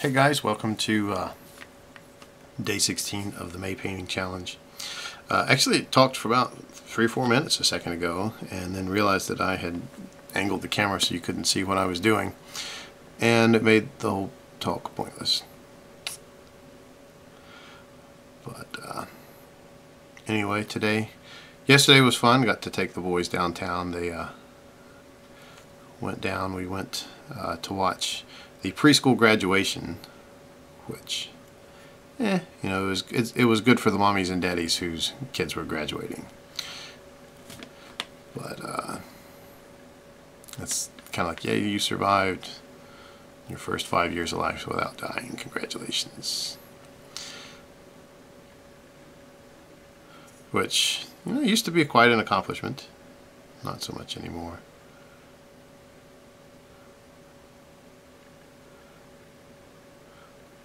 Hey guys, welcome to day 16 of the May Painting Challenge. Actually, it talked for about 3 or 4 minutes a second ago, and then realized that I had angled the camera so you couldn't see what I was doing, and it made the whole talk pointless. But anyway, yesterday was fun. Got to take the boys downtown. They went down. We went to watch the preschool graduation, which, you know, it was good for the mommies and daddies whose kids were graduating. But it's kind of like, yeah, you survived your first 5 years of life without dying. Congratulations. Which, you know, used to be quite an accomplishment. Not so much anymore.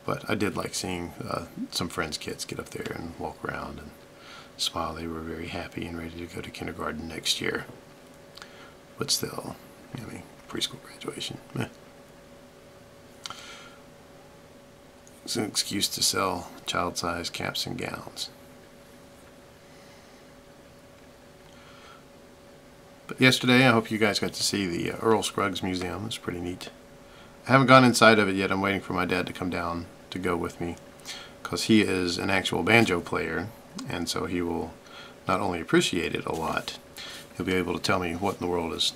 But I did like seeing some friends' kids get up there and walk around and smile. They were very happy and ready to go to kindergarten next year. But still, I mean, preschool graduation. It's an excuse to sell child-sized caps and gowns. But yesterday, I hope you guys got to see the Earl Scruggs Museum. It's pretty neat. I haven't gone inside of it yet. I'm waiting for my dad to come down to go with me, because he is an actual banjo player, and so he will not only appreciate it a lot, he'll be able to tell me what in the world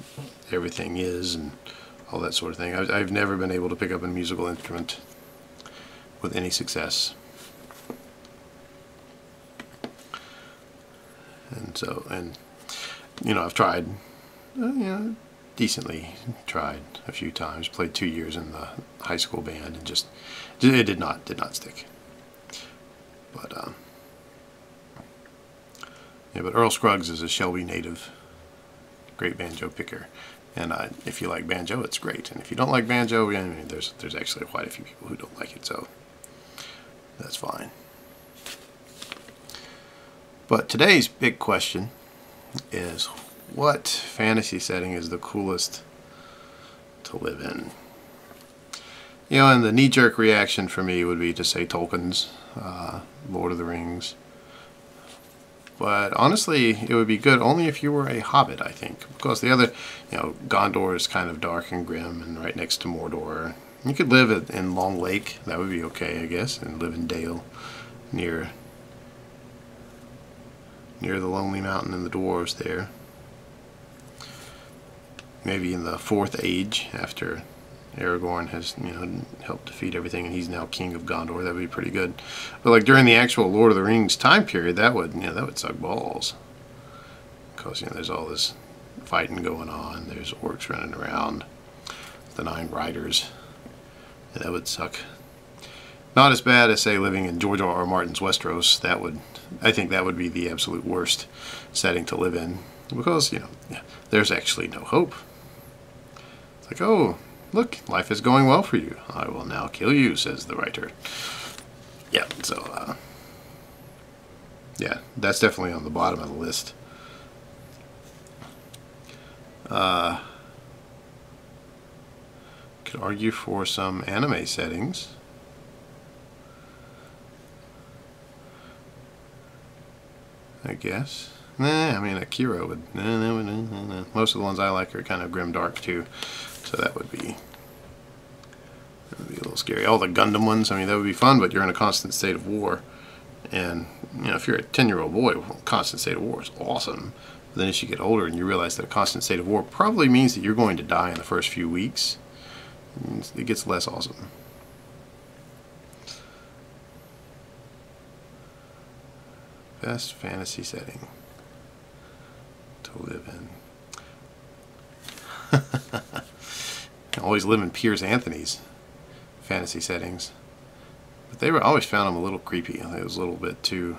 everything is and all that sort of thing. I've never been able to pick up a musical instrument with any success, and you know, I've tried, you know, decently tried a few times. Played 2 years in the high school band, and just it did not stick. But yeah, but Earl Scruggs is a Shelby native, great banjo picker, and if you like banjo, it's great. And if you don't like banjo, I mean, there's actually quite a few people who don't like it, so that's fine. But today's big question is, what fantasy setting is the coolest to live in? You know, and the knee-jerk reaction for me would be to say Tolkien's Lord of the Rings. But honestly, it would be good only if you were a hobbit, I think. Because the other, you know, Gondor is kind of dark and grim and right next to Mordor. You could live in Long Lake. That would be okay, I guess. And live in Dale, near the Lonely Mountain and the dwarves there. Maybe in the Fourth Age, after Aragorn has, you know, helped defeat everything and he's now king of Gondor. That would be pretty good. But like during the actual Lord of the Rings time period, that would suck balls, because, you know, there's all this fighting going on. There's orcs running around, the Nine Riders, and that would suck. Not as bad as, say, living in George R.R. Martin's Westeros. I think that would be the absolute worst setting to live in, because, you know, there's actually no hope. It's like, oh, look, life is going well for you. I will now kill you, says the writer. Yeah, so, yeah, that's definitely on the bottom of the list. Could argue for some anime settings. I guess. I mean, Akira would. Most of the ones I like are kind of grim dark too, so that would be a little scary. All the Gundam ones, I mean, that would be fun, but you're in a constant state of war, and, you know, if you're a 10-year-old boy, constant state of war is awesome. But then as you get older and you realize that a constant state of war probably means that you're going to die in the first few weeks, it gets less awesome. Best fantasy setting to live in. I always live in Piers Anthony's fantasy settings, but I always found them a little creepy. I think it was a little bit too,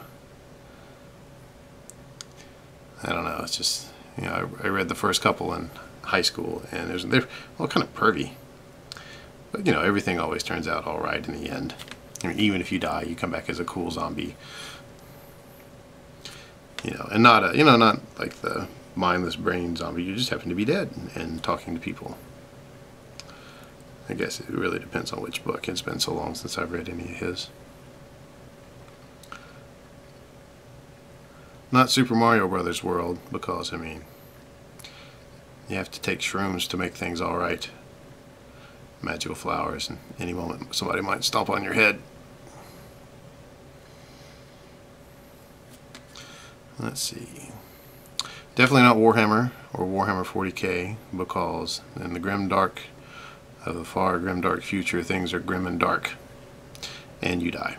I don't know, it's just, you know, I read the first couple in high school, and they're all kind of pervy. But, you know, everything always turns out all right in the end. I mean, even if you die, you come back as a cool zombie. You know, and not like the mindless brain zombie. You just happen to be dead and talking to people. I guess it really depends on which book. It's been so long since I've read any of his. Not Super Mario Brothers world, because, I mean, you have to take shrooms to make things alright. Magical flowers, and any moment somebody might stomp on your head. Let's see. Definitely not Warhammer or Warhammer 40k, because in the grim dark of the far grim dark future, things are grim and dark, and you die.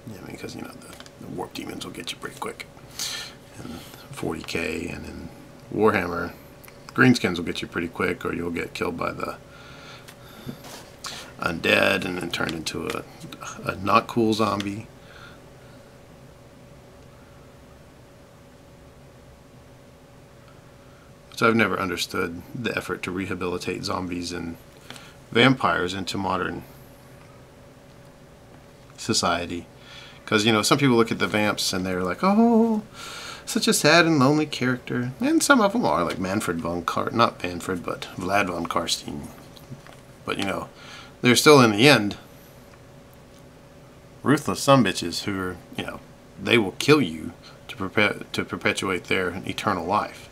Yeah, because you know the warp demons will get you pretty quick. In 40k and in Warhammer, greenskins will get you pretty quick, or you'll get killed by the undead and then turned into a not cool zombie. So I've never understood the effort to rehabilitate zombies and vampires into modern society. Because, you know, some people look at the vamps and they're like, oh, such a sad and lonely character. And some of them are, like Manfred von not Manfred, but Vlad von Karstein. But, you know, they're still, in the end, ruthless sumbitches who are, you know, they will kill you to perpetuate their eternal life.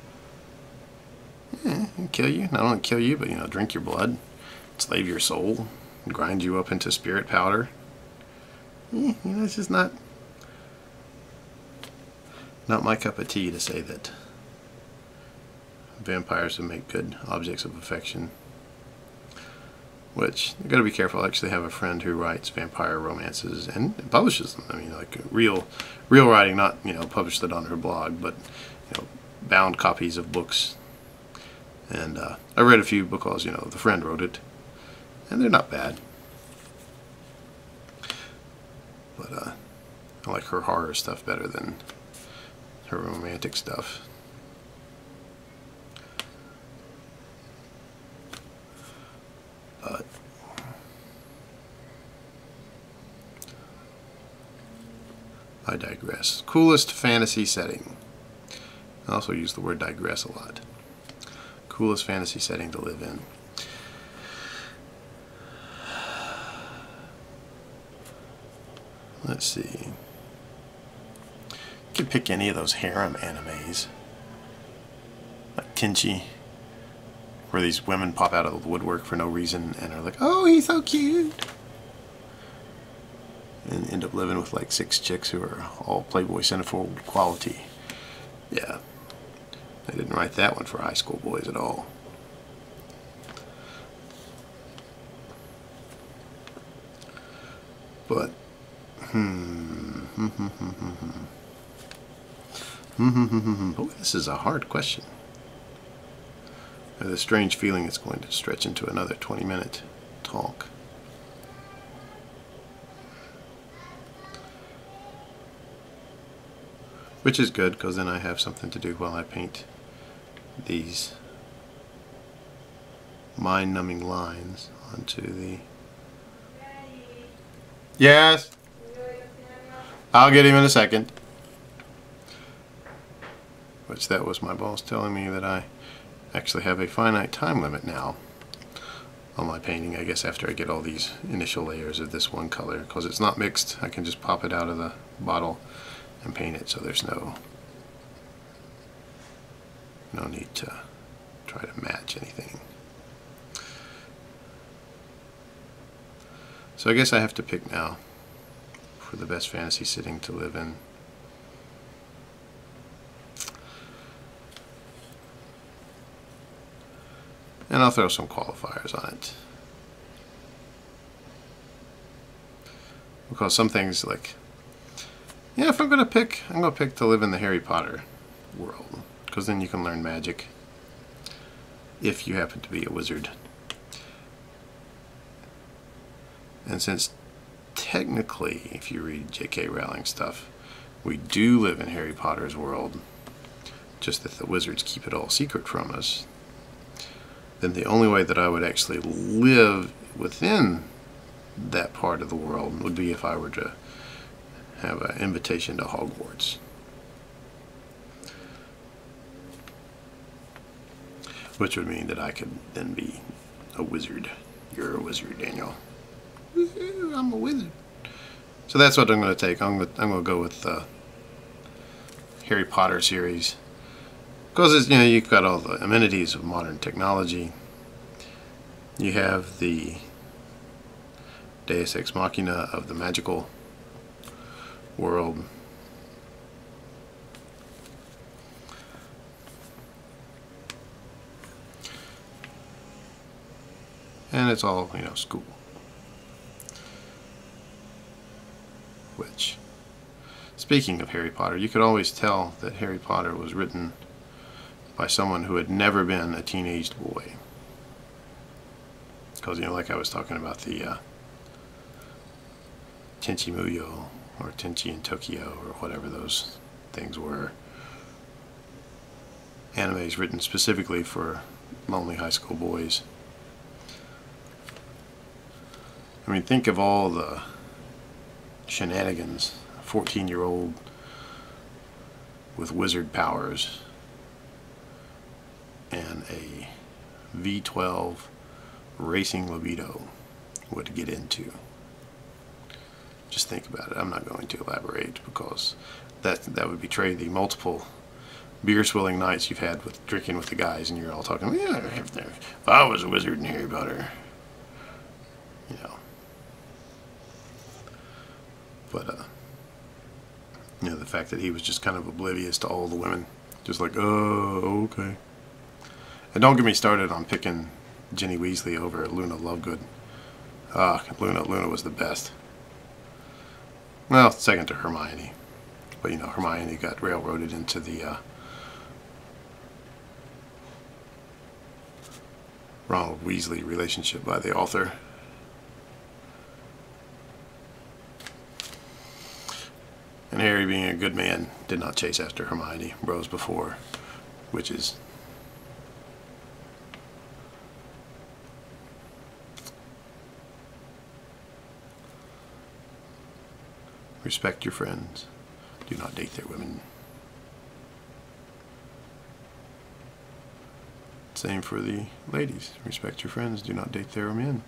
Yeah, kill you. Not only kill you, but, you know, drink your blood, enslave your soul, grind you up into spirit powder. Yeah, you know, it's just not my cup of tea to say that vampires would make good objects of affection. Which, you gotta be careful. I actually have a friend who writes vampire romances and publishes them. I mean, like real writing, not, you know, published it on her blog, but, you know, bound copies of books. And I read a few because, you know, the friend wrote it, and they're not bad. But I like her horror stuff better than her romantic stuff. But I digress. Coolest fantasy setting. I also use the word digress a lot. Coolest fantasy setting to live in. Let's see. You could pick any of those harem animes. Like Tenchi, where these women pop out of the woodwork for no reason and are like, oh, he's so cute. And end up living with like 6 chicks who are all Playboy centerfold quality. Yeah. I didn't write that one for high school boys at all. But, boy, this is a hard question. I have a strange feeling it's going to stretch into another 20-minute talk. Which is good, because then I have something to do while I paint these mind-numbing lines onto the... Yes? I'll get him in a second. Which that was my boss telling me that I actually have a finite time limit now on my painting, I guess, after I get all these initial layers of this one color. Because it's not mixed, I can just pop it out of the bottle and paint it, so there's no need to try to match anything. So I guess I have to pick now for the best fantasy setting to live in. And I'll throw some qualifiers on it. Because some things, like, yeah, if I'm going to pick, I'm going to pick to live in the Harry Potter world. Because then you can learn magic if you happen to be a wizard. And since technically, if you read J.K. Rowling stuff, we do live in Harry Potter's world, just that the wizards keep it all secret from us, then the only way that I would actually live within that part of the world would be if I were to have an invitation to Hogwarts. Which would mean that I could then be a wizard You're a wizard, Daniel. I'm a wizard. So that's what I'm going to take. I'm going to go with the Harry Potter series, because it's, you know, you've got all the amenities of modern technology. You have the Deus Ex Machina of the magical world. And it's all, you know, school. Which, speaking of Harry Potter, you could always tell that Harry Potter was written by someone who had never been a teenaged boy. Because, you know, like I was talking about the Tenchi Muyo or Tenchi in Tokyo or whatever those things were. Animes written specifically for lonely high school boys. I mean, think of all the shenanigans. A 14-year-old with wizard powers and a V12 racing libido would get into. Just think about it. I'm not going to elaborate, because that would betray the multiple beer swilling nights you've had with drinking with the guys, and you're all talking, yeah, if I was a wizard in Harry Potter, you know. But you know, the fact that he was just kind of oblivious to all the women, just like, oh, okay. And don't get me started on picking Ginny Weasley over Luna Lovegood. Luna was the best. Well, second to Hermione. But, you know, Hermione got railroaded into the Ronald Weasley relationship by the author. And Harry, being a good man, did not chase after Hermione, rose before witches. Respect your friends. Do not date their women. Same for the ladies. Respect your friends. Do not date their men.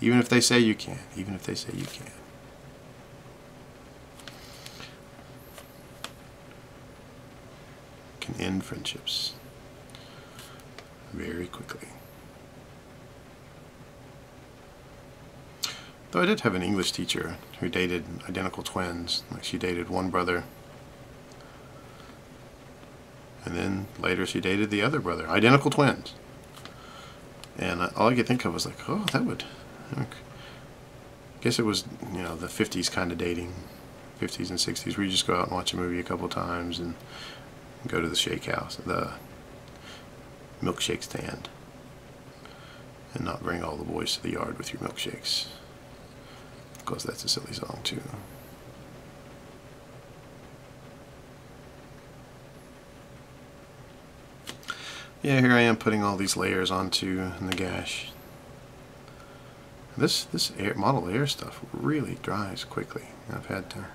Even if they say you can. Even if they say you can. Can end friendships very quickly. Though I did have an English teacher who dated identical twins. Like, she dated one brother, and then later she dated the other brother. Identical twins. And all I could think of was like, oh, that would... I guess it was, you know, the 50s kind of dating. 50s and 60s, where you just go out and watch a movie a couple times and go to the shake house, the milkshake stand, and not bring all the boys to the yard with your milkshakes. Of course, that's a silly song too. Yeah, here I am putting all these layers onto Nagash. This model air stuff really dries quickly. I've had to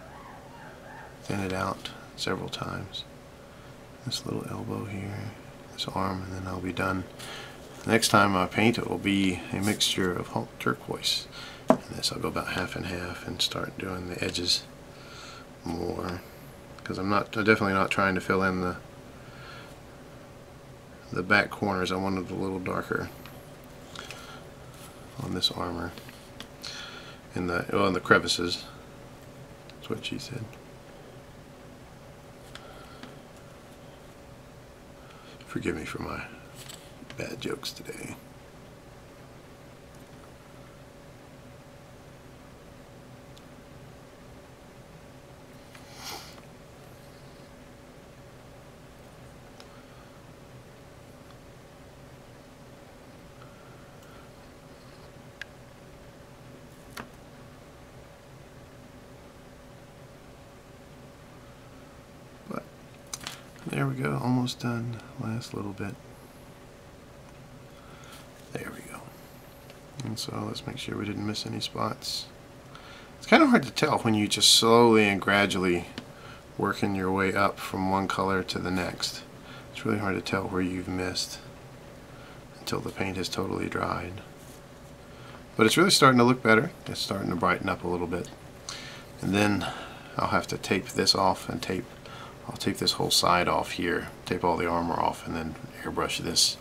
thin it out several times. This little elbow here, this arm, and then I'll be done. Next time I paint, it will be a mixture of turquoise. And this I'll go about half and half and start doing the edges more, because I'm definitely not trying to fill in the back corners. I wanted a little darker on this armor, in the crevices. That's what she said. Forgive me for my bad jokes today. There we go, almost done. Last little bit. There we go. And so let's make sure we didn't miss any spots. It's kind of hard to tell when you just slowly and gradually working your way up from one color to the next. It's really hard to tell where you've missed until the paint has totally dried. But it's really starting to look better. It's starting to brighten up a little bit. And then I'll have to tape this off and I'll tape this whole side off here, tape all the armor off, and then airbrush this,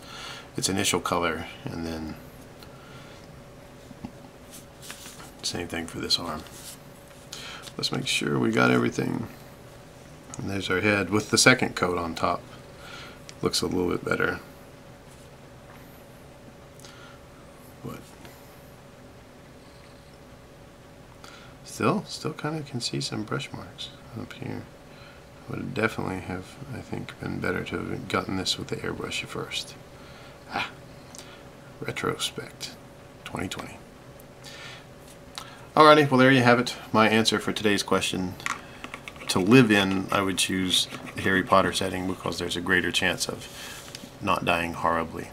its initial color, and then same thing for this arm. Let's make sure we got everything. And there's our head with the second coat on top. Looks a little bit better. But still kind of can see some brush marks up here. Would definitely have, I think, been better to have gotten this with the airbrush first. Retrospect 2020. Alrighty, well there you have it. My answer for today's question. To live in, I would choose the Harry Potter setting because there's a greater chance of not dying horribly.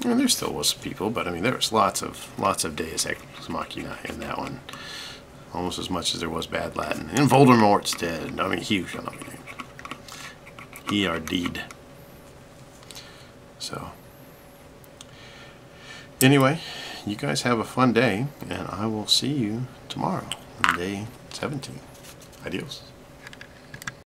And there still was people, but I mean there was lots of Deus Ex Machina in that one. Almost as much as there was bad Latin. And Voldemort's dead. I mean, he shall not be named. He are deed. So, anyway, you guys have a fun day, and I will see you tomorrow on day 17. Adios.